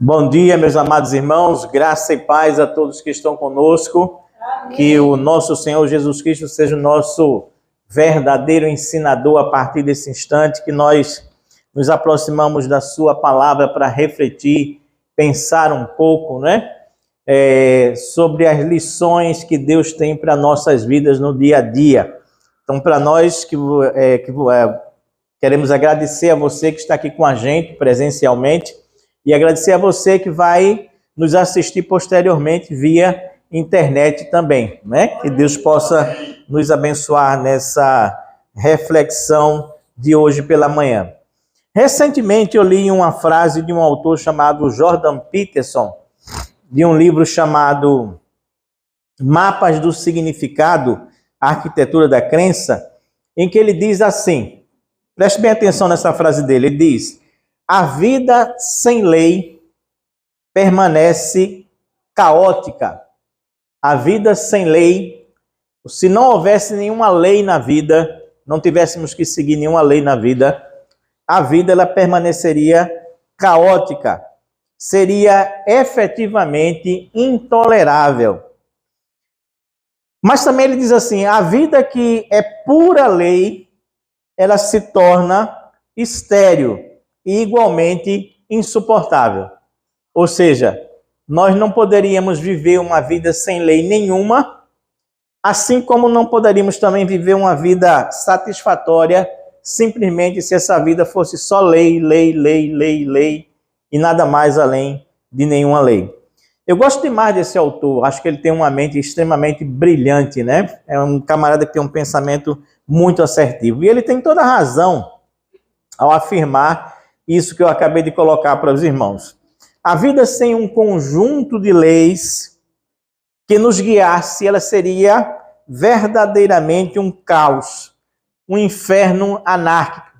Bom dia, meus amados irmãos, graça e paz a todos que estão conosco. Amém. Que o nosso Senhor Jesus Cristo seja o nosso verdadeiro ensinador a partir desse instante, que nós nos aproximamos da sua palavra para refletir, pensar um pouco, né? Sobre as lições que Deus tem para nossas vidas no dia a dia. Então, para nós queremos agradecer a você que está aqui com a gente presencialmente, e agradecer a você que vai nos assistir posteriormente via internet também, né? Que Deus possa nos abençoar nessa reflexão de hoje pela manhã. Recentemente eu li uma frase de um autor chamado Jordan Peterson, de um livro chamado Mapas do Significado, a Arquitetura da Crença, em que ele diz assim, preste bem atenção nessa frase dele, ele diz: a vida sem lei permanece caótica. A vida sem lei, se não houvesse nenhuma lei na vida, não tivéssemos que seguir nenhuma lei na vida, a vida ela permaneceria caótica. Seria efetivamente intolerável. Mas também ele diz assim, a vida que é pura lei, ela se torna estéril e igualmente insuportável. Ou seja, nós não poderíamos viver uma vida sem lei nenhuma, assim como não poderíamos também viver uma vida satisfatória, simplesmente se essa vida fosse só lei, e nada mais além de nenhuma lei. Eu gosto demais desse autor, acho que ele tem uma mente extremamente brilhante, né? É um camarada que tem um pensamento muito assertivo. E ele tem toda a razão ao afirmar isso que eu acabei de colocar para os irmãos. A vida sem um conjunto de leis que nos guiasse, ela seria verdadeiramente um caos, um inferno anárquico,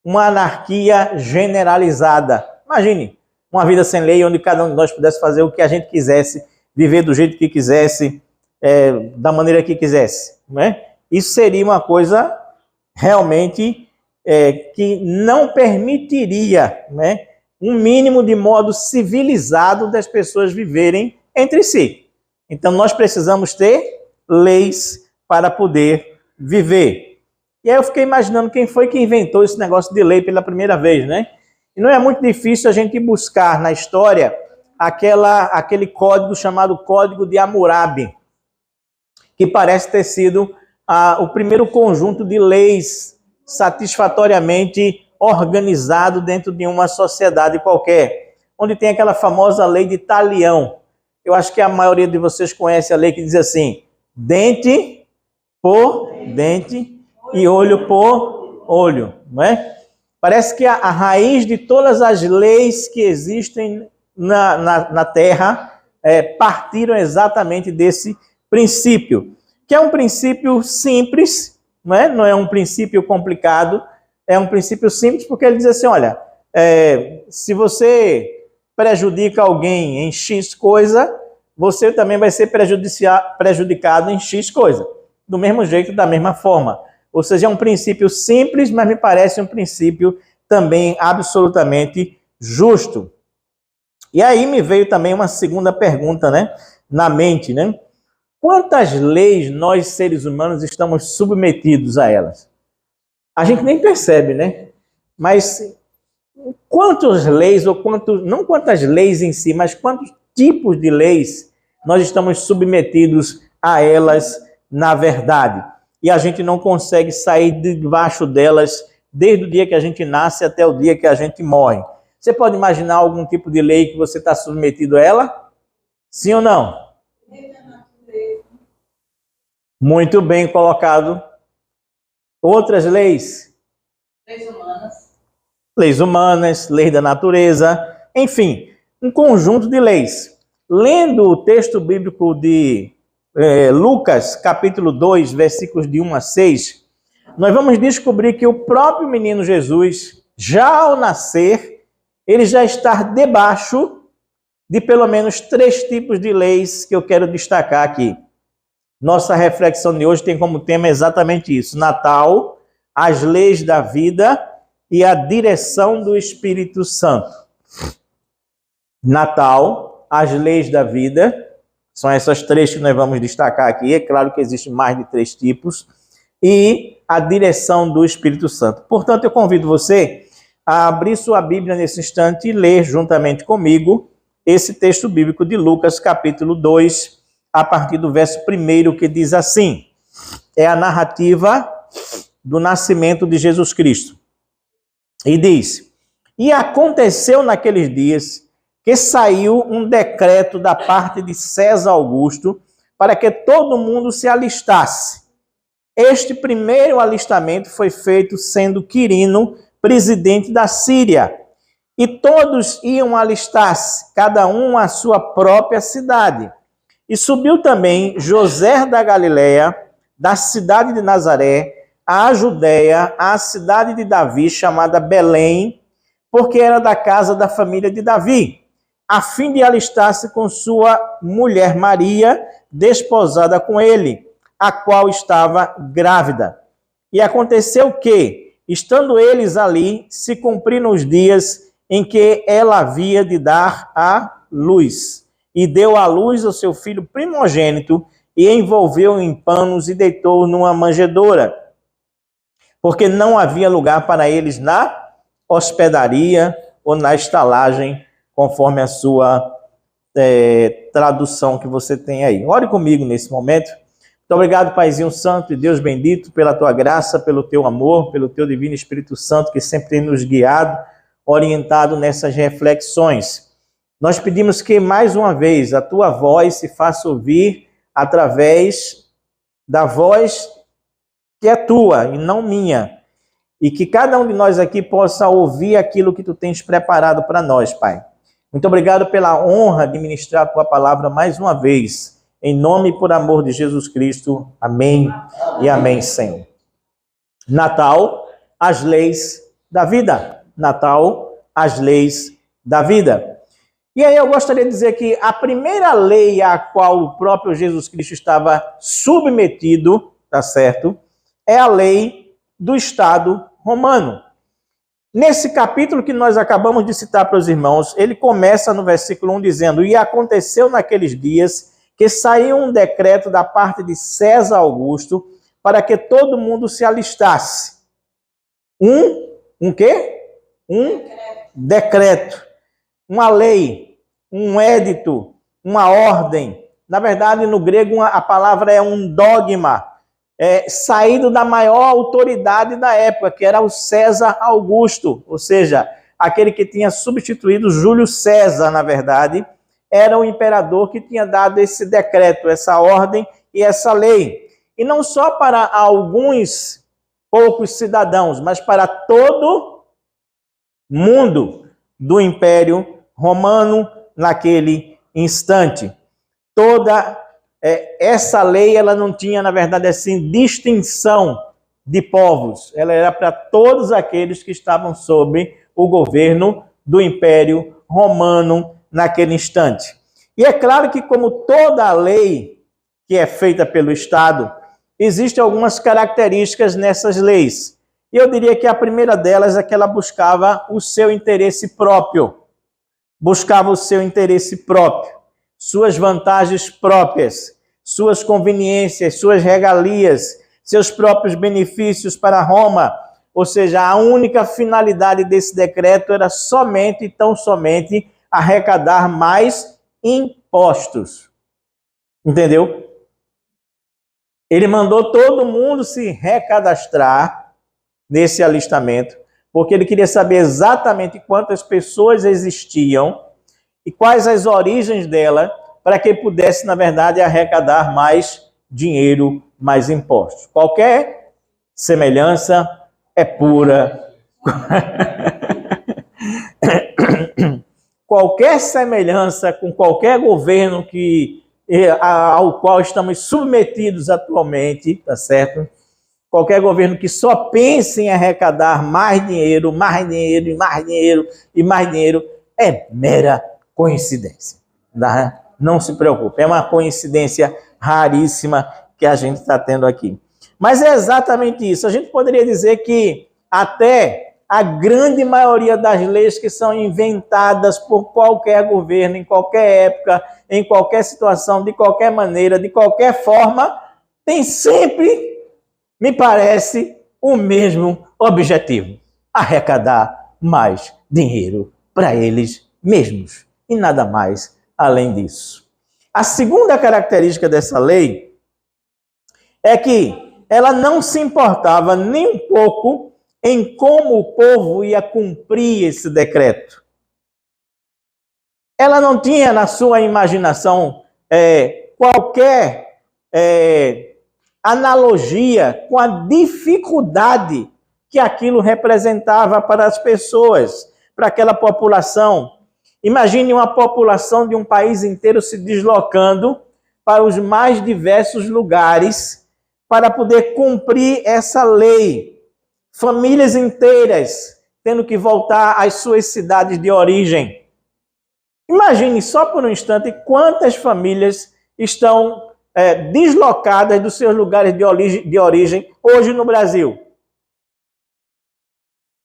uma anarquia generalizada. Imagine, uma vida sem lei, onde cada um de nós pudesse fazer o que a gente quisesse, viver do jeito que quisesse, da maneira que quisesse, né? Isso seria uma coisa realmente que não permitiria, né, um mínimo de modo civilizado das pessoas viverem entre si. Então nós precisamos ter leis para poder viver. E aí eu fiquei imaginando quem foi que inventou esse negócio de lei pela primeira vez, né? E não é muito difícil a gente buscar na história aquele código chamado Código de Hammurabi, que parece ter sido o primeiro conjunto de leis satisfatoriamente organizado dentro de uma sociedade qualquer, onde tem aquela famosa lei de Talião. Eu acho que a maioria de vocês conhece a lei que diz assim, dente por dente e olho por olho, não é? Parece que a raiz de todas as leis que existem na Terra partiram exatamente desse princípio, que é um princípio simples, não é um princípio complicado, é um princípio simples, porque ele diz assim, olha, se você prejudica alguém em X coisa, você também vai ser prejudicado em X coisa, do mesmo jeito, da mesma forma. Ou seja, é um princípio simples, mas me parece um princípio também absolutamente justo. E aí me veio também uma segunda pergunta, né, na mente, né? Quantas leis nós, seres humanos, estamos submetidos a elas? A gente nem percebe, né? Mas quantas leis, não quantas leis em si, mas quantos tipos de leis nós estamos submetidos a elas na verdade? E a gente não consegue sair debaixo delas desde o dia que a gente nasce até o dia que a gente morre. Você pode imaginar algum tipo de lei que você está submetido a ela? Sim ou não? Muito bem colocado. Outras leis? Leis humanas. Leis humanas, lei da natureza, enfim, um conjunto de leis. Lendo o texto bíblico de Lucas, capítulo 2, versículos de 1 a 6, nós vamos descobrir que o próprio menino Jesus, já ao nascer, ele já está debaixo de pelo menos 3 tipos de leis que eu quero destacar aqui. Nossa reflexão de hoje tem como tema exatamente isso, Natal, as leis da vida e a direção do Espírito Santo. Natal, as leis da vida, são essas três que nós vamos destacar aqui. É claro que existem mais de 3 tipos. E a direção do Espírito Santo. Portanto, eu convido você a abrir sua Bíblia nesse instante e ler juntamente comigo esse texto bíblico de Lucas, capítulo 2, a partir do verso 1, que diz assim: é a narrativa do nascimento de Jesus Cristo. E diz: e aconteceu naqueles dias que saiu um decreto da parte de César Augusto para que todo mundo se alistasse. Este primeiro alistamento foi feito sendo Quirino presidente da Síria. E todos iam alistar-se, cada um à sua própria cidade. E subiu também José da Galileia, da cidade de Nazaré, à Judéia, à cidade de Davi, chamada Belém, porque era da casa da família de Davi, a fim de alistar-se com sua mulher Maria, desposada com ele, a qual estava grávida. E aconteceu que, estando eles ali, se cumpriram os dias em que ela havia de dar à luz. E deu à luz o seu filho primogênito, e envolveu em panos e deitou numa manjedoura, porque não havia lugar para eles na hospedaria ou na estalagem, conforme a sua tradução que você tem aí. Ore comigo nesse momento. Muito obrigado, Paizinho Santo e Deus bendito, pela tua graça, pelo teu amor, pelo teu divino Espírito Santo, que sempre tem nos guiado, orientado nessas reflexões. Nós pedimos que, mais uma vez, a tua voz se faça ouvir através da voz que é tua e não minha. E que cada um de nós aqui possa ouvir aquilo que tu tens preparado para nós, Pai. Muito obrigado pela honra de ministrar a tua palavra mais uma vez. Em nome e por amor de Jesus Cristo. Amém e amém, Senhor. Natal, as leis da vida. Natal, as leis da vida. E aí eu gostaria de dizer que a primeira lei a qual o próprio Jesus Cristo estava submetido, tá certo? É a lei do Estado romano. Nesse capítulo que nós acabamos de citar para os irmãos, ele começa no versículo 1 dizendo: e aconteceu naqueles dias que saiu um decreto da parte de César Augusto para que todo mundo se alistasse. Um quê? Um decreto, uma lei, um édito, uma ordem. Na verdade, no grego, a palavra é um dogma, saído da maior autoridade da época, que era o César Augusto, ou seja, aquele que tinha substituído Júlio César, na verdade, era o imperador que tinha dado esse decreto, essa ordem e essa lei. E não só para alguns poucos cidadãos, mas para todo mundo do Império Romano naquele instante. Toda essa lei, ela não tinha, na verdade, assim, distinção de povos. Ela era para todos aqueles que estavam sob o governo do Império Romano naquele instante. E é claro que, como toda a lei que é feita pelo Estado, existem algumas características nessas leis. E eu diria que a primeira delas é que ela buscava o seu interesse próprio. Buscava o seu interesse próprio, suas vantagens próprias, suas conveniências, suas regalias, seus próprios benefícios para Roma. Ou seja, a única finalidade desse decreto era somente e tão somente arrecadar mais impostos. Entendeu? Ele mandou todo mundo se recadastrar nesse alistamento, porque ele queria saber exatamente quantas pessoas existiam e quais as origens dela, para que ele pudesse, na verdade, arrecadar mais dinheiro, mais impostos. Qualquer semelhança é pura. Qualquer semelhança com qualquer governo ao qual estamos submetidos atualmente, tá certo? Qualquer governo que só pense em arrecadar mais dinheiro, mais dinheiro, e mais dinheiro, e mais dinheiro, é mera coincidência. Não se preocupe, é uma coincidência raríssima que a gente está tendo aqui. Mas é exatamente isso. A gente poderia dizer que até a grande maioria das leis que são inventadas por qualquer governo, em qualquer época, em qualquer situação, de qualquer maneira, de qualquer forma, tem sempre, me parece, o mesmo objetivo: arrecadar mais dinheiro para eles mesmos e nada mais além disso. A segunda característica dessa lei é que ela não se importava nem um pouco em como o povo ia cumprir esse decreto. Ela não tinha na sua imaginação qualquer analogia com a dificuldade que aquilo representava para as pessoas, para aquela população. Imagine uma população de um país inteiro se deslocando para os mais diversos lugares para poder cumprir essa lei. Famílias inteiras tendo que voltar às suas cidades de origem. Imagine só por um instante quantas famílias estão deslocadas dos seus lugares de origem hoje no Brasil.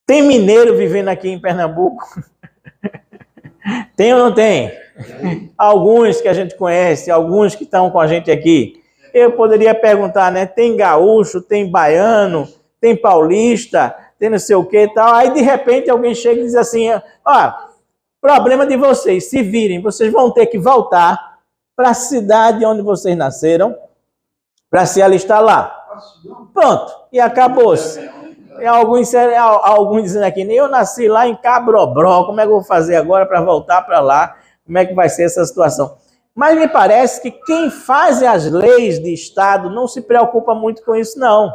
Tem mineiro vivendo aqui em Pernambuco? Tem ou não tem? Alguns que a gente conhece, alguns que estão com a gente aqui. Eu poderia perguntar, né? Tem gaúcho, tem baiano, tem paulista, tem não sei o que e tal. Aí, de repente, alguém chega e diz assim, ó, problema de vocês, se virem, vocês vão ter que voltar para a cidade onde vocês nasceram para se alistar lá. Pronto, e acabou-se. Alguns dizendo aqui, eu nasci lá em Cabrobró, como é que eu vou fazer agora para voltar para lá? Como é que vai ser essa situação? Mas me parece que quem faz as leis de Estado não se preocupa muito com isso, não.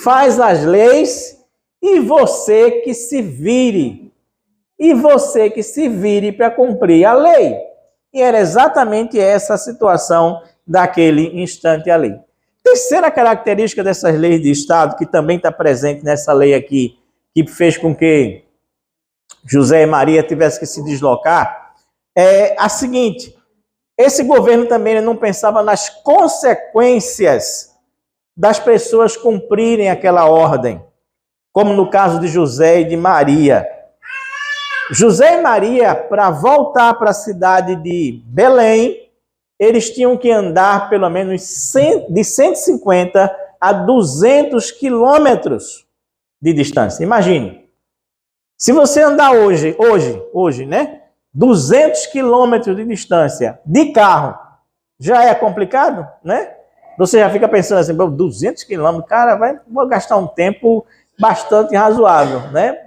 Faz as leis e você que se vire. E você que se vire para cumprir a lei. E era exatamente essa a situação daquele instante ali. Terceira característica dessas leis de Estado, que também está presente nessa lei aqui, que fez com que José e Maria tivessem que se deslocar, é a seguinte: esse governo também não pensava nas consequências das pessoas cumprirem aquela ordem, como no caso de José e de Maria. José e Maria, para voltar para a cidade de Belém, eles tinham que andar pelo menos de 150 a 200 quilômetros de distância. Imagine, se você andar hoje, né? 200 quilômetros de distância de carro, já é complicado, né? Você já fica pensando assim, 200 quilômetros, cara, vou gastar um tempo bastante razoável, né?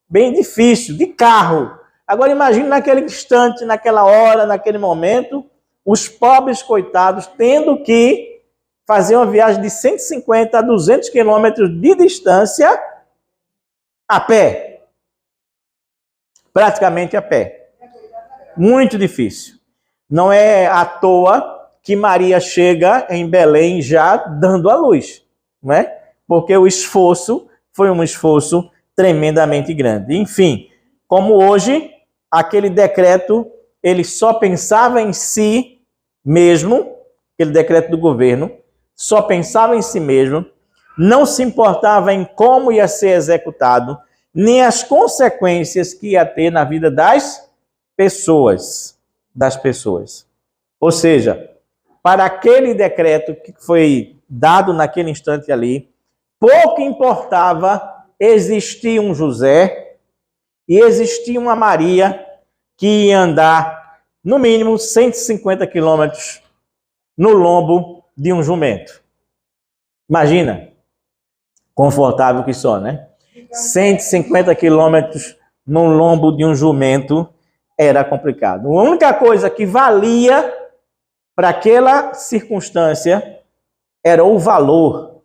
Bem difícil, de carro. Agora imagine naquele instante, naquela hora, naquele momento, os pobres coitados tendo que fazer uma viagem de 150 a 200 quilômetros de distância a pé. Praticamente a pé. Muito difícil. Não é à toa que Maria chega em Belém já dando a luz, não é? Porque o esforço foi um esforço tremendamente grande. Enfim, como hoje, aquele decreto, ele só pensava em si mesmo, aquele decreto do governo, só pensava em si mesmo, não se importava em como ia ser executado, nem as consequências que ia ter na vida das pessoas. Ou seja, para aquele decreto que foi dado naquele instante ali, pouco importava existir um José e existir uma Maria que ia andar no mínimo 150 quilômetros no lombo de um jumento. Imagina, confortável que só, né? 150 quilômetros no lombo de um jumento era complicado. A única coisa que valia para aquela circunstância era o valor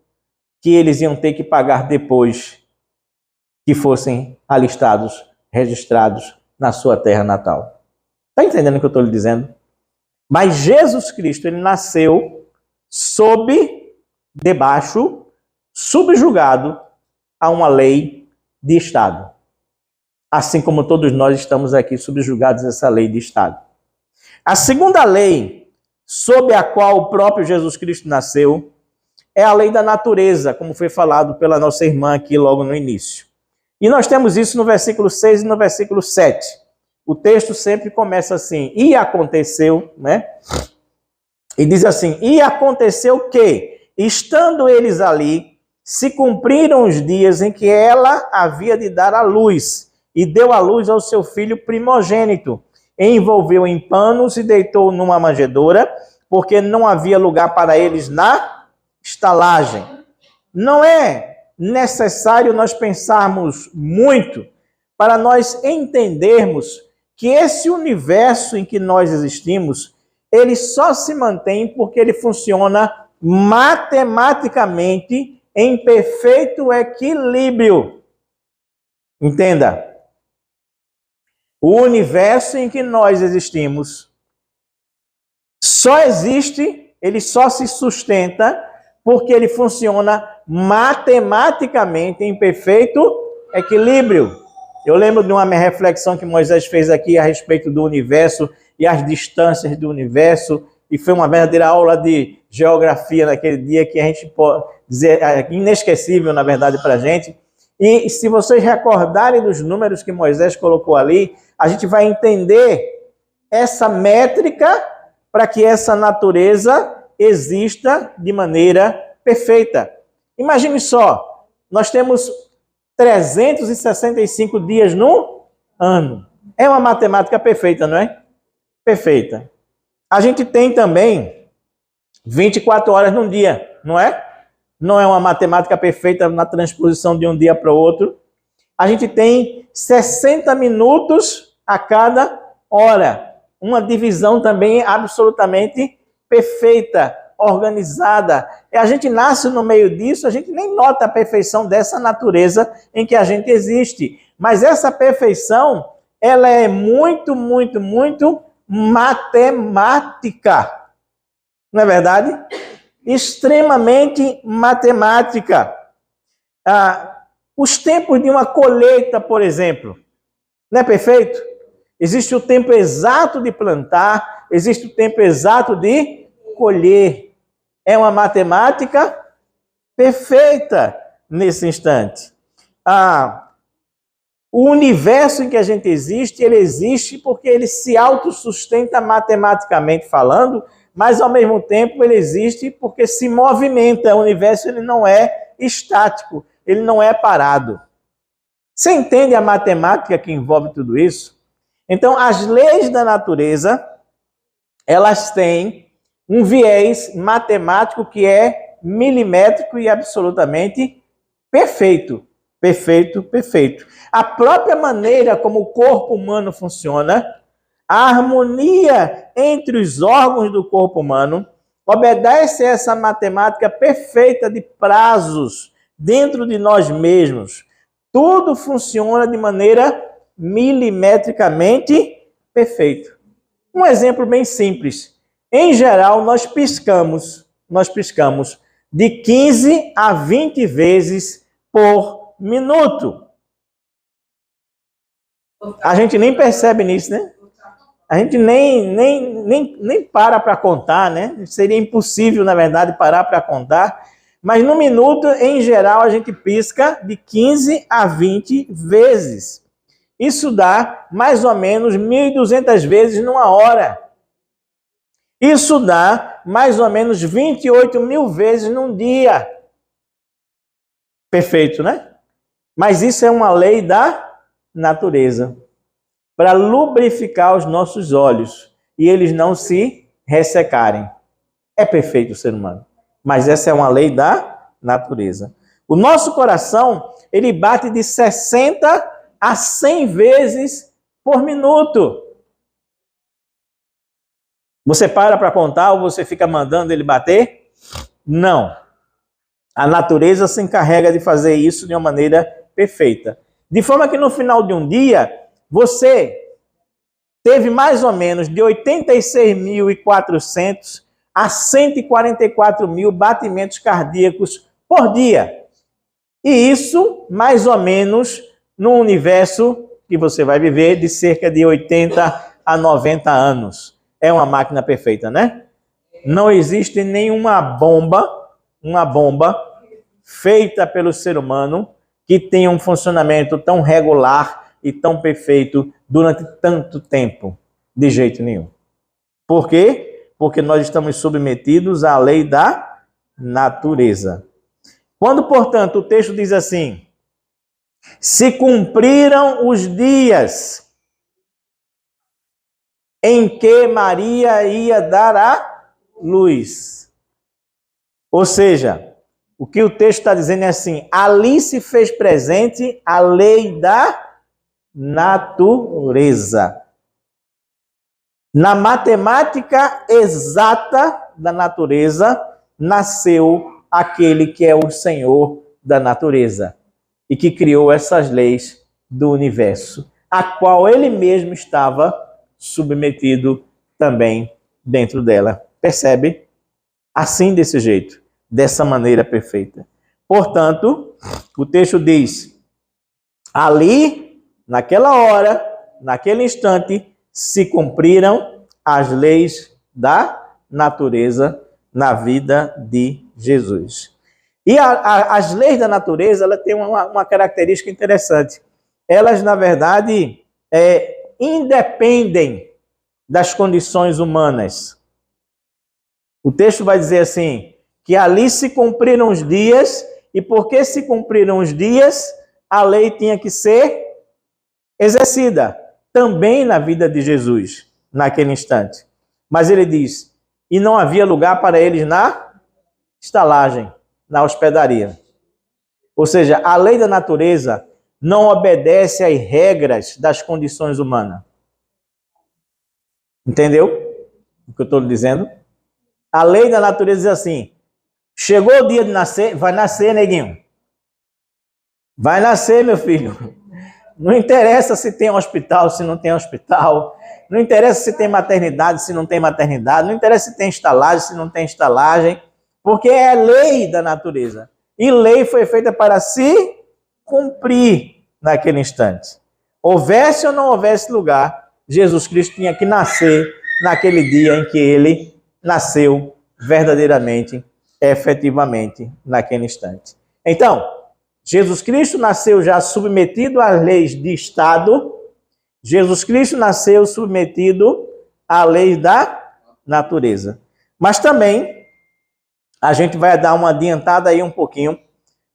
que eles iam ter que pagar depois que fossem alistados, registrados na sua terra natal. Está entendendo o que eu estou lhe dizendo? Mas Jesus Cristo, ele nasceu subjugado a uma lei de Estado. Assim como todos nós estamos aqui subjugados a essa lei de Estado. A segunda lei sob a qual o próprio Jesus Cristo nasceu é a lei da natureza, como foi falado pela nossa irmã aqui logo no início. E nós temos isso no versículo 6 e no versículo 7. O texto sempre começa assim, e aconteceu, né? E diz assim, e aconteceu que, estando eles ali, se cumpriram os dias em que ela havia de dar à luz, e deu à luz ao seu filho primogênito, envolveu em panos e deitou numa manjedoura, porque não havia lugar para eles na estalagem. Não é necessário nós pensarmos muito para nós entendermos que esse universo em que nós existimos, ele só se mantém porque ele funciona matematicamente em perfeito equilíbrio. Entenda. O universo em que nós existimos só existe, ele só se sustenta porque ele funciona matematicamente em perfeito equilíbrio. Eu lembro de uma reflexão que Moisés fez aqui a respeito do universo e as distâncias do universo, e foi uma verdadeira aula de geografia naquele dia que a gente pode dizer inesquecível, na verdade, para a gente. E se vocês recordarem dos números que Moisés colocou ali, a gente vai entender essa métrica para que essa natureza exista de maneira perfeita. Imagine só, nós temos 365 dias no ano. É uma matemática perfeita, não é? Perfeita. A gente tem também 24 horas num dia, não é? Não é uma matemática perfeita na transposição de um dia para o outro. A gente tem 60 minutos a cada hora. Uma divisão também absolutamente perfeita, organizada. E a gente nasce no meio disso, a gente nem nota a perfeição dessa natureza em que a gente existe. Mas essa perfeição, ela é muito, muito, muito matemática. Não é verdade? Extremamente matemática. Os tempos de uma colheita, por exemplo, não é perfeito? Existe o tempo exato de plantar, existe o tempo exato de colher. É uma matemática perfeita nesse instante. O universo em que a gente existe, ele existe porque ele se autossustenta matematicamente falando, mas ao mesmo tempo ele existe porque se movimenta. O universo ele não é estático, ele não é parado. Você entende a matemática que envolve tudo isso? Então, as leis da natureza, elas têm um viés matemático que é milimétrico e absolutamente perfeito. Perfeito, perfeito. A própria maneira como o corpo humano funciona, a harmonia entre os órgãos do corpo humano, obedece a essa matemática perfeita de prazos dentro de nós mesmos. Tudo funciona de maneira milimetricamente perfeito. Um exemplo bem simples. Em geral, nós piscamos de 15 a 20 vezes por minuto. A gente nem percebe nisso, né? A gente nem para contar, né? Seria impossível, na verdade, parar para contar. Mas no minuto, em geral, a gente pisca de 15 a 20 vezes. Isso dá mais ou menos 1.200 vezes numa hora. Isso dá mais ou menos 28.000 vezes num dia. Perfeito, né? Mas isso é uma lei da natureza. Para lubrificar os nossos olhos e eles não se ressecarem. É perfeito o ser humano. Mas essa é uma lei da natureza. O nosso coração, ele bate de 60 a 100 vezes por minuto. Você para contar ou você fica mandando ele bater? Não. A natureza se encarrega de fazer isso de uma maneira perfeita. De forma que no final de um dia, você teve mais ou menos de 86.400 a 144.000 batimentos cardíacos por dia. E isso, mais ou menos, no universo que você vai viver de cerca de 80 a 90 anos. É uma máquina perfeita, né? Não existe nenhuma bomba feita pelo ser humano que tenha um funcionamento tão regular e tão perfeito durante tanto tempo? De jeito nenhum. Por quê? Porque nós estamos submetidos à lei da natureza. Quando, portanto, o texto diz assim: se cumpriram os dias em que Maria ia dar a luz. Ou seja, o que o texto está dizendo é assim: ali se fez presente a lei da natureza. Na matemática exata da natureza, nasceu aquele que é o Senhor da natureza e que criou essas leis do universo, a qual ele mesmo estava submetido também dentro dela. Percebe? Assim, desse jeito, dessa maneira perfeita. Portanto, o texto diz: ali, naquela hora, naquele instante, se cumpriram as leis da natureza na vida de Jesus. E as leis da natureza, ela tem uma característica interessante. Elas, na verdade, independem das condições humanas. O texto vai dizer assim, que ali se cumpriram os dias, e porque se cumpriram os dias, a lei tinha que ser exercida, também na vida de Jesus, naquele instante. Mas ele diz, e não havia lugar para eles na estalagem, na hospedaria. Ou seja, a lei da natureza não obedece às regras das condições humanas. Entendeu o que eu estou lhe dizendo? A lei da natureza diz assim, chegou o dia de nascer, vai nascer, neguinho. Vai nascer, meu filho. Não interessa se tem hospital, se não tem hospital. Não interessa se tem maternidade, se não tem maternidade. Não interessa se tem estalagem, se não tem estalagem. Porque é a lei da natureza. E lei foi feita para se cumprir naquele instante. Houvesse ou não houvesse lugar, Jesus Cristo tinha que nascer naquele dia em que ele nasceu verdadeiramente, efetivamente, naquele instante. Então, Jesus Cristo nasceu já submetido às leis de Estado. Jesus Cristo nasceu submetido à lei da natureza. Mas também, a gente vai dar uma adiantada aí um pouquinho.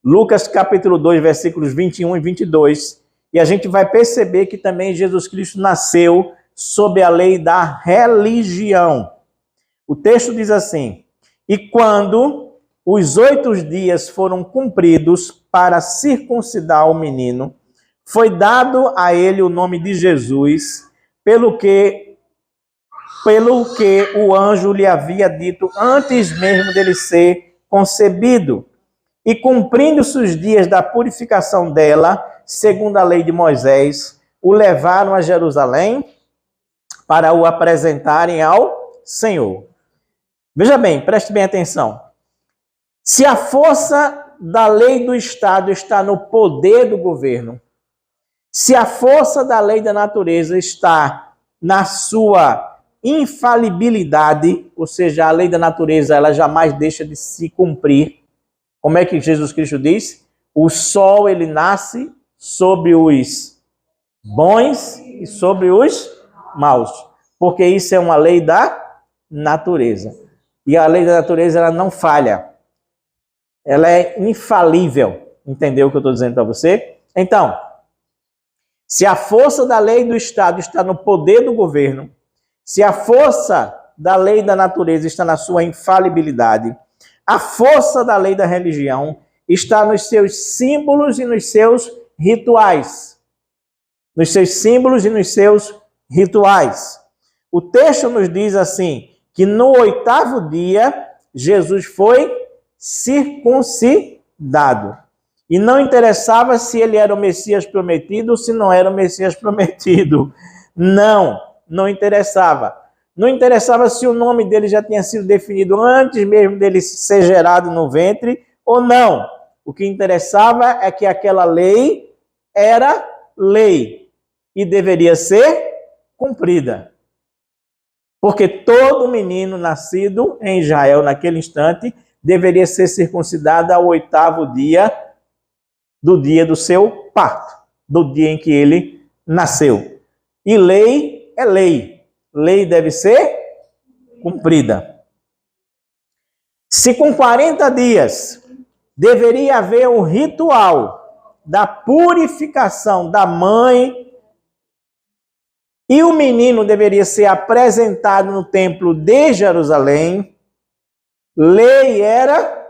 Lucas capítulo 2, versículos 21 e 22. E a gente vai perceber que também Jesus Cristo nasceu sob a lei da religião. O texto diz assim, e quando os 8 dias foram cumpridos para circuncidar o menino, foi dado a ele o nome de Jesus, pelo que o anjo lhe havia dito antes mesmo dele ser concebido. E cumprindo-se os dias da purificação dela, segundo a lei de Moisés, o levaram a Jerusalém para o apresentarem ao Senhor. Veja bem, preste bem atenção. Se a força da lei do Estado está no poder do governo, se a força da lei da natureza está na sua infalibilidade, ou seja, a lei da natureza ela jamais deixa de se cumprir, como é que Jesus Cristo diz? O sol ele nasce sobre os bons e sobre os maus, porque isso é uma lei da natureza. E a lei da natureza ela não falha. Ela é infalível. Entendeu o que eu estou dizendo para você? Então, se a força da lei do Estado está no poder do governo, se a força da lei da natureza está na sua infalibilidade, a força da lei da religião está nos seus símbolos e nos seus rituais. Nos seus símbolos e nos seus rituais. O texto nos diz assim, que no 8º dia, Jesus foi circuncidado. E não interessava se ele era o Messias prometido ou se não era o Messias prometido. Não interessava. Não interessava se o nome dele já tinha sido definido antes mesmo dele ser gerado no ventre ou não. O que interessava é que aquela lei era lei e deveria ser cumprida. Porque todo menino nascido em Israel naquele instante deveria ser circuncidado ao 8º dia do dia do seu parto, do dia em que ele nasceu. E lei é lei. Lei deve ser cumprida. Se com 40 dias deveria haver um ritual da purificação da mãe e o menino deveria ser apresentado no templo de Jerusalém, lei era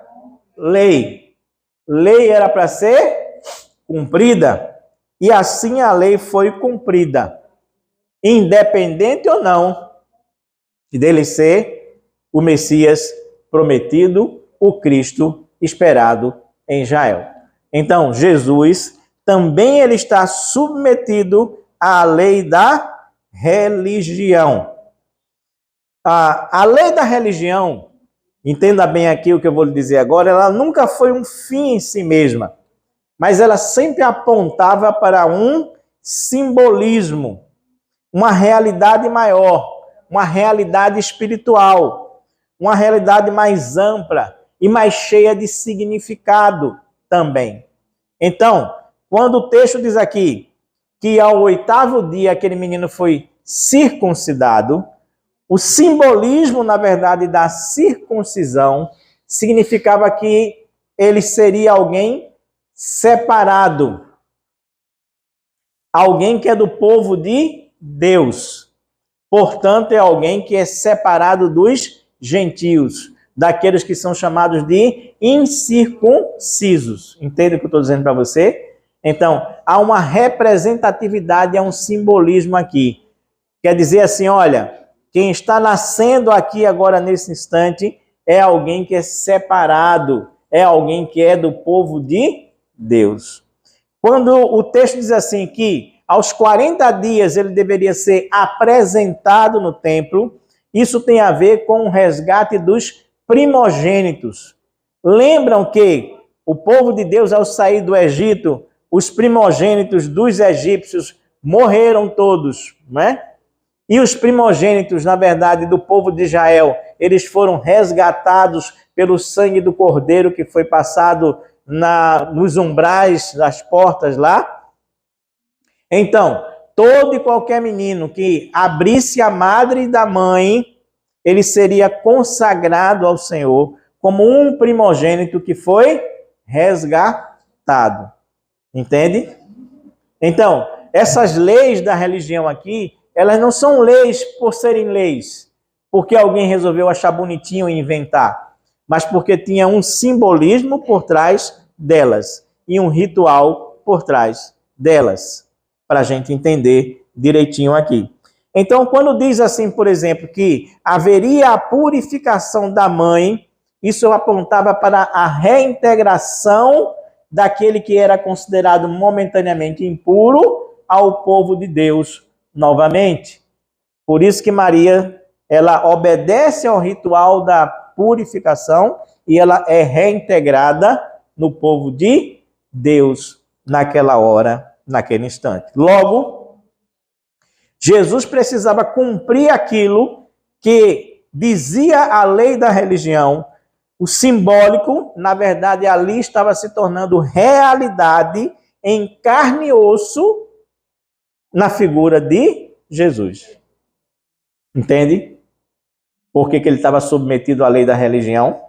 lei. Lei era para ser cumprida. E assim a lei foi cumprida, independente ou não dele ser o Messias prometido, o Cristo esperado em Israel. Então, Jesus também ele está submetido à lei da religião. A lei da religião, entenda bem aqui o que eu vou lhe dizer agora, ela nunca foi um fim em si mesma, mas ela sempre apontava para um simbolismo, uma realidade maior, uma realidade espiritual, uma realidade mais ampla e mais cheia de significado também. Então, quando o texto diz aqui que ao 8º dia aquele menino foi circuncidado, o simbolismo, na verdade, da circuncisão significava que ele seria alguém separado, alguém que é do povo de Deus. Portanto, é alguém que é separado dos gentios, daqueles que são chamados de incircuncisos. Entende o que eu estou dizendo para você? Então, há uma representatividade, há um simbolismo aqui. Quer dizer assim, olha, quem está nascendo aqui agora nesse instante é alguém que é separado, é alguém que é do povo de Deus. Quando o texto diz assim que aos 40 dias ele deveria ser apresentado no templo, isso tem a ver com o resgate dos primogênitos. Lembram que o povo de Deus, ao sair do Egito, os primogênitos dos egípcios morreram todos, não é? E os primogênitos, na verdade, do povo de Israel, eles foram resgatados pelo sangue do cordeiro que foi passado nos umbrais das portas lá. Então, todo e qualquer menino que abrisse a madre da mãe, ele seria consagrado ao Senhor como um primogênito que foi resgatado. Entende? Então, essas leis da religião aqui, elas não são leis por serem leis, porque alguém resolveu achar bonitinho e inventar, mas porque tinha um simbolismo por trás delas e um ritual por trás delas, para a gente entender direitinho aqui. Então, quando diz assim, por exemplo, que haveria a purificação da mãe, isso apontava para a reintegração daquele que era considerado momentaneamente impuro ao povo de Deus novamente. Por isso que Maria, ela obedece ao ritual da purificação e ela é reintegrada no povo de Deus naquela hora, naquele instante. Logo, Jesus precisava cumprir aquilo que dizia a lei da religião. O simbólico, na verdade, ali estava se tornando realidade em carne e osso na figura de Jesus. Entende? Por que ele estava submetido à lei da religião?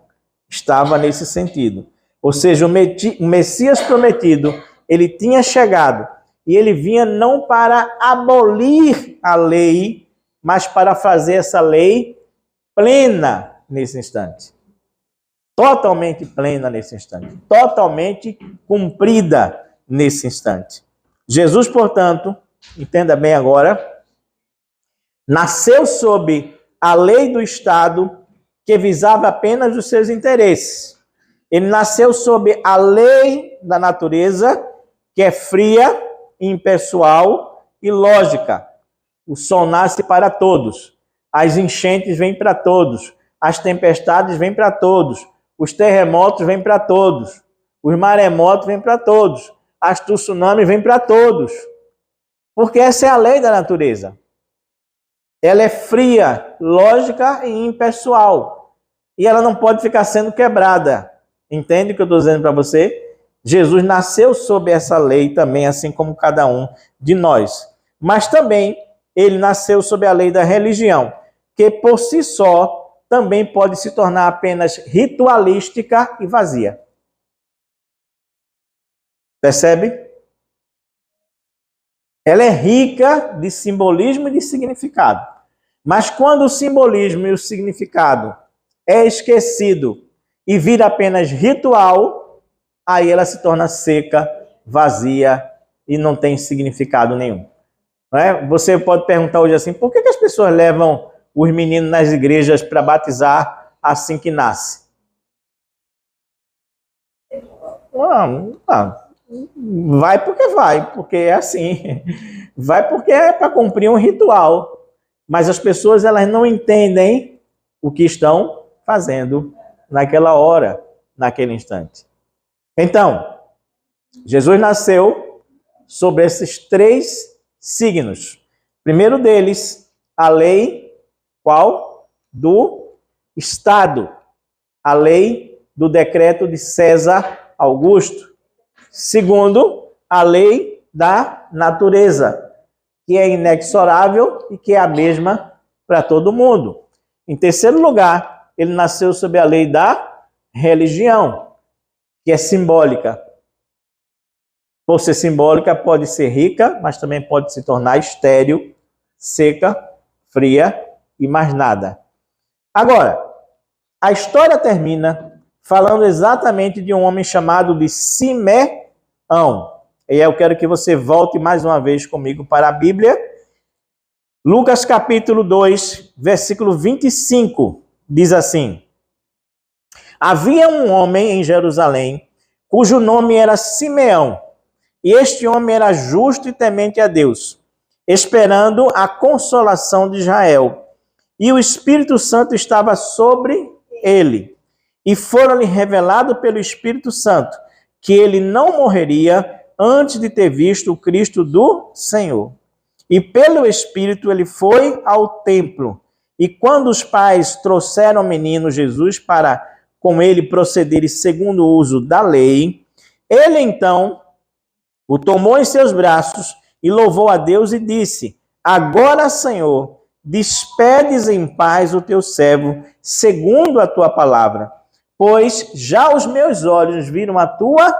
Estava nesse sentido. Ou seja, o Messias prometido, ele tinha chegado e ele vinha não para abolir a lei, mas para fazer essa lei plena nesse instante. Totalmente plena nesse instante. Totalmente cumprida nesse instante. Jesus, portanto, entenda bem agora, nasceu sob a lei do Estado que visava apenas os seus interesses. Ele nasceu sob a lei da natureza, que é fria, impessoal e lógica. O sol nasce para todos, as enchentes vêm para todos, as tempestades vêm para todos, os terremotos vêm para todos, os maremotos vêm para todos, as tsunamis vêm para todos. Porque essa é a lei da natureza. Ela é fria, lógica e impessoal. E ela não pode ficar sendo quebrada. Entende o que eu estou dizendo para você? Jesus nasceu sob essa lei também, assim como cada um de nós. Mas também ele nasceu sob a lei da religião, que por si só também pode se tornar apenas ritualística e vazia. Percebe? Ela é rica de simbolismo e de significado. Mas quando o simbolismo e o significado é esquecido e vira apenas ritual, aí ela se torna seca, vazia e não tem significado nenhum. Não é? Você pode perguntar hoje assim, por que as pessoas levam os meninos nas igrejas para batizar assim que nasce? Vai porque é assim. Vai porque é para cumprir um ritual. Mas as pessoas elas não entendem o que estão fazendo naquela hora, naquele instante. Então, Jesus nasceu sobre esses 3 signos. Primeiro deles, a lei, qual? Do Estado. A lei do decreto de César Augusto. Segundo, a lei da natureza, que é inexorável e que é a mesma para todo mundo. Em terceiro lugar, ele nasceu sob a lei da religião, que é simbólica. Por ser simbólica, pode ser rica, mas também pode se tornar estéril, seca, fria e mais nada. Agora, a história termina falando exatamente de um homem chamado de Simeão. E eu quero que você volte mais uma vez comigo para a Bíblia. Lucas capítulo 2, versículo 25, diz assim: Havia um homem em Jerusalém, cujo nome era Simeão, e este homem era justo e temente a Deus, esperando a consolação de Israel. E o Espírito Santo estava sobre ele, e fora-lhe revelado pelo Espírito Santo que ele não morreria antes de ter visto o Cristo do Senhor. E pelo Espírito ele foi ao templo. E quando os pais trouxeram o menino Jesus para com ele procederem segundo o uso da lei, ele então o tomou em seus braços e louvou a Deus e disse: Agora, Senhor, despedes em paz o teu servo, segundo a tua palavra, pois já os meus olhos viram a tua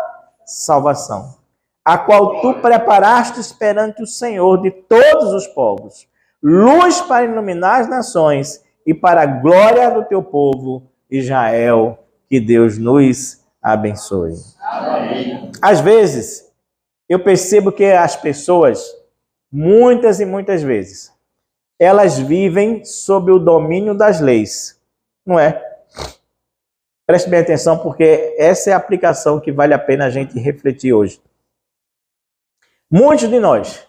salvação, a qual tu preparastes perante o Senhor de todos os povos, luz para iluminar as nações e para a glória do teu povo Israel. Que Deus nos abençoe. Amém. Às vezes, eu percebo que as pessoas, muitas e muitas vezes, elas vivem sob o domínio das leis, não é? Preste bem atenção, porque essa é a aplicação que vale a pena a gente refletir hoje. Muitos de nós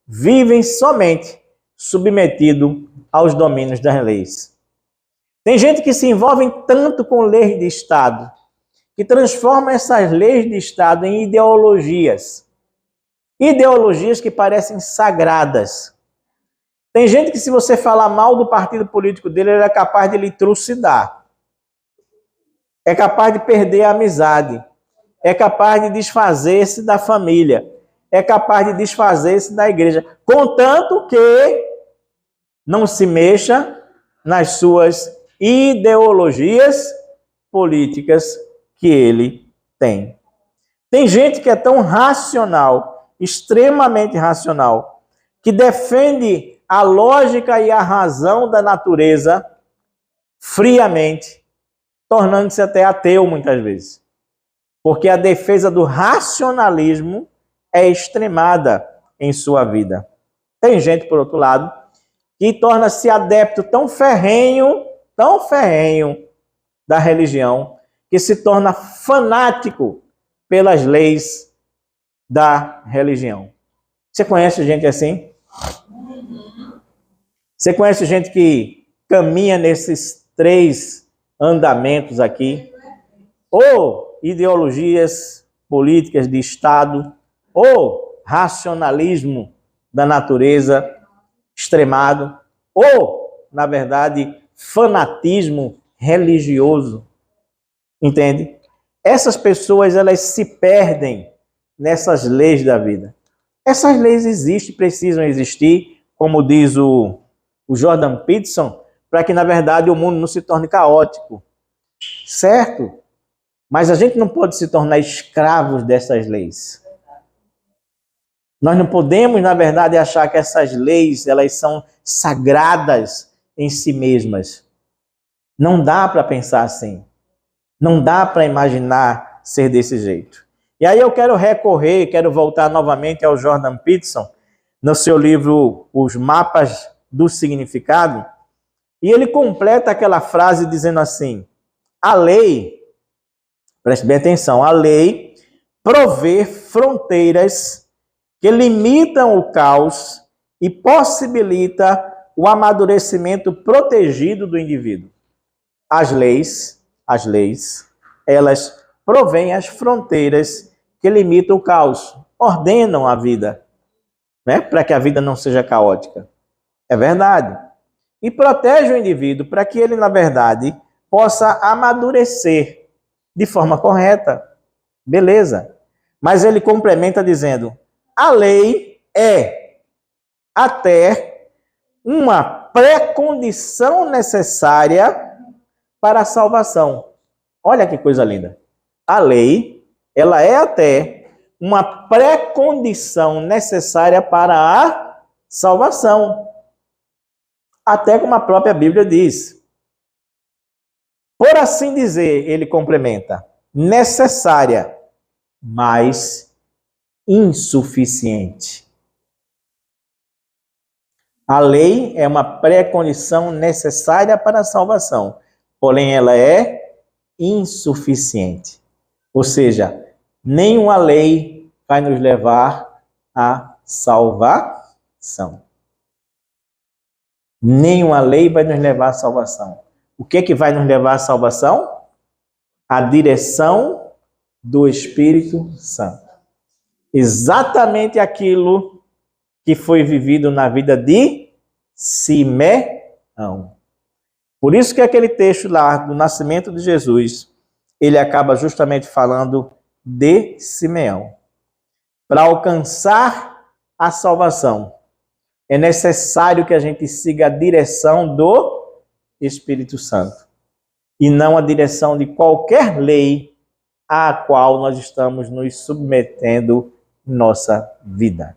vivem somente submetidos aos domínios das leis. Tem gente que se envolve tanto com leis de Estado, que transforma essas leis de Estado em ideologias. Ideologias que parecem sagradas. Tem gente que, se você falar mal do partido político dele, ele é capaz de lhe trucidar. É capaz de perder a amizade. É capaz de desfazer-se da família. É capaz de desfazer-se da igreja. Contanto que não se mexa nas suas ideologias políticas que ele tem. Tem gente que é tão racional, extremamente racional, que defende a lógica e a razão da natureza friamente, tornando-se até ateu muitas vezes. Porque a defesa do racionalismo é extremada em sua vida. Tem gente, por outro lado, que torna-se adepto tão ferrenho da religião, que se torna fanático pelas leis da religião. Você conhece gente assim? Você conhece gente que caminha nesses 3 andamentos aqui? Ou ideologias políticas de Estado, ou racionalismo da natureza extremado, ou, na verdade, fanatismo religioso. Entende? essas pessoas, elas se perdem nessas leis da vida. Essas leis existem, precisam existir, como diz o Jordan Peterson, para que, na verdade, o mundo não se torne caótico. Certo? Mas a gente não pode se tornar escravos dessas leis. Nós não podemos, na verdade, achar que essas leis, elas são sagradas em si mesmas. Não dá para pensar assim. Não dá para imaginar ser desse jeito. E aí eu quero voltar novamente ao Jordan Peterson, no seu livro Os Mapas do Significado, e ele completa aquela frase dizendo assim: a lei, preste bem atenção, a lei provê fronteiras que limitam o caos e possibilita o amadurecimento protegido do indivíduo. As leis, elas provêm as fronteiras que limitam o caos, ordenam a vida, né? Para que a vida não seja caótica. É verdade. E protege o indivíduo para que ele, na verdade, possa amadurecer de forma correta. Beleza. Mas ele complementa dizendo: a lei é até uma pré-condição necessária para a salvação. Olha que coisa linda. A lei, ela é até uma pré-condição necessária para a salvação. Até como a própria Bíblia diz. Por assim dizer, ele complementa, necessária, mas insuficiente. A lei é uma pré-condição necessária para a salvação, porém ela é insuficiente. Ou seja, nenhuma lei vai nos levar à salvação. Nenhuma lei vai nos levar à salvação. O que é que vai nos levar à salvação? A direção do Espírito Santo. Exatamente aquilo que foi vivido na vida de Simeão. Por isso que aquele texto lá do nascimento de Jesus, ele acaba justamente falando de Simeão. Para alcançar a salvação, é necessário que a gente siga a direção do Espírito Santo e não a direção de qualquer lei à qual nós estamos nos submetendo nossa vida.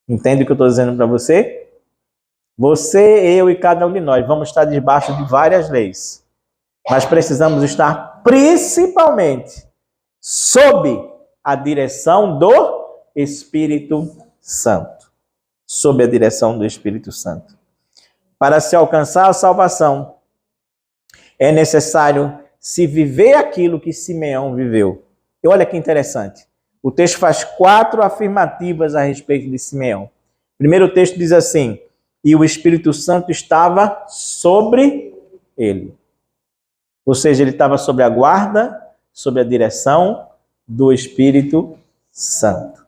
Entende o que eu estou dizendo para você? Você, eu e cada um de nós vamos estar debaixo de várias leis, mas precisamos estar principalmente sob a direção do Espírito Santo. Sob a direção do Espírito Santo. Para se alcançar a salvação, é necessário se viver aquilo que Simeão viveu. E olha que interessante. O texto faz 4 afirmativas a respeito de Simeão. Primeiro o texto diz assim: e o Espírito Santo estava sobre ele. Ou seja, ele estava sob a guarda, sob a direção do Espírito Santo.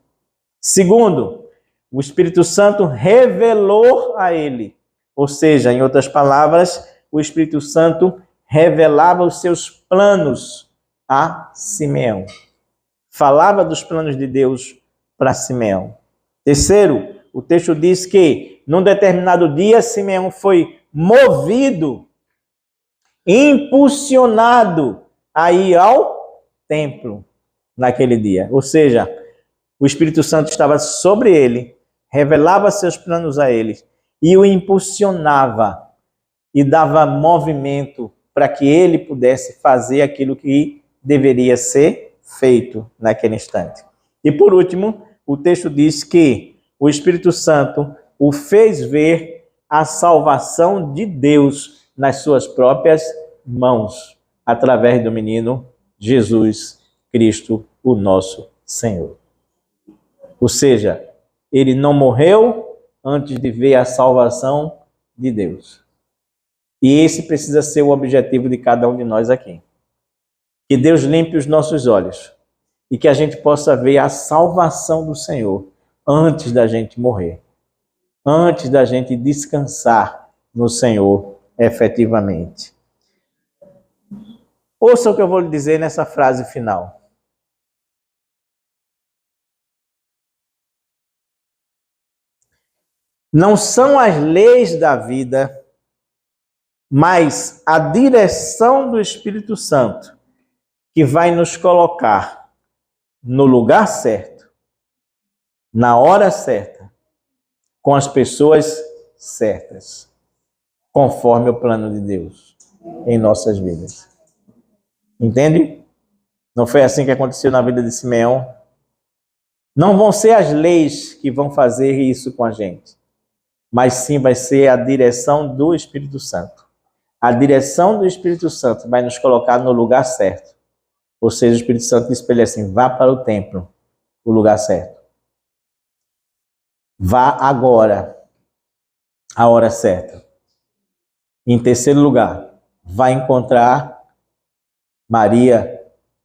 Segundo, o Espírito Santo revelou a ele. Ou seja, em outras palavras, o Espírito Santo revelava os seus planos a Simeão. Falava dos planos de Deus para Simeão. Terceiro, o texto diz que, num determinado dia, Simeão foi movido, impulsionado a ir ao templo naquele dia. Ou seja, o Espírito Santo estava sobre ele, revelava seus planos a ele e o impulsionava e dava movimento para que ele pudesse fazer aquilo que deveria ser feito naquele instante. E por último, o texto diz que o Espírito Santo o fez ver a salvação de Deus nas suas próprias mãos, através do menino Jesus Cristo, o nosso Senhor. Ou seja, ele não morreu antes de ver a salvação de Deus. E esse precisa ser o objetivo de cada um de nós aqui. Que Deus limpe os nossos olhos e que a gente possa ver a salvação do Senhor antes da gente morrer, antes da gente descansar no Senhor efetivamente. Ouça o que eu vou lhe dizer nessa frase final. Não são as leis da vida, mas a direção do Espírito Santo que vai nos colocar no lugar certo, na hora certa, com as pessoas certas, conforme o plano de Deus em nossas vidas. Entende? Não foi assim que aconteceu na vida de Simeão? Não vão ser as leis que vão fazer isso com a gente, mas sim vai ser a direção do Espírito Santo. A direção do Espírito Santo vai nos colocar no lugar certo. Ou seja, o Espírito Santo diz para ele assim: vá para o templo, o lugar certo. Vá agora, a hora certa. Em terceiro lugar, vai encontrar Maria,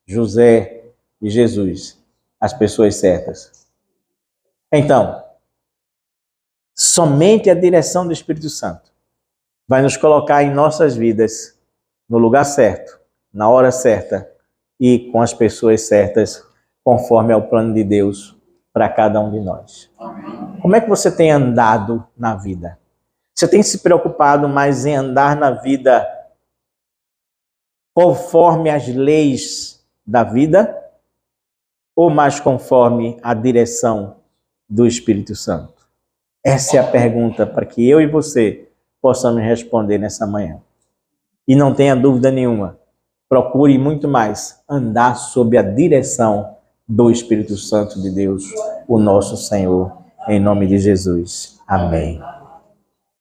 José e Jesus, as pessoas certas. Então, somente a direção do Espírito Santo vai nos colocar em nossas vidas no lugar certo, na hora certa e com as pessoas certas, conforme ao plano de Deus para cada um de nós. Amém. Como é que você tem andado na vida? Você tem se preocupado mais em andar na vida conforme as leis da vida ou mais conforme a direção do Espírito Santo? Essa é a pergunta para que eu e você possamos responder nessa manhã. E não tenha dúvida nenhuma, procure muito mais andar sob a direção do Espírito Santo de Deus, o nosso Senhor, em nome de Jesus. Amém.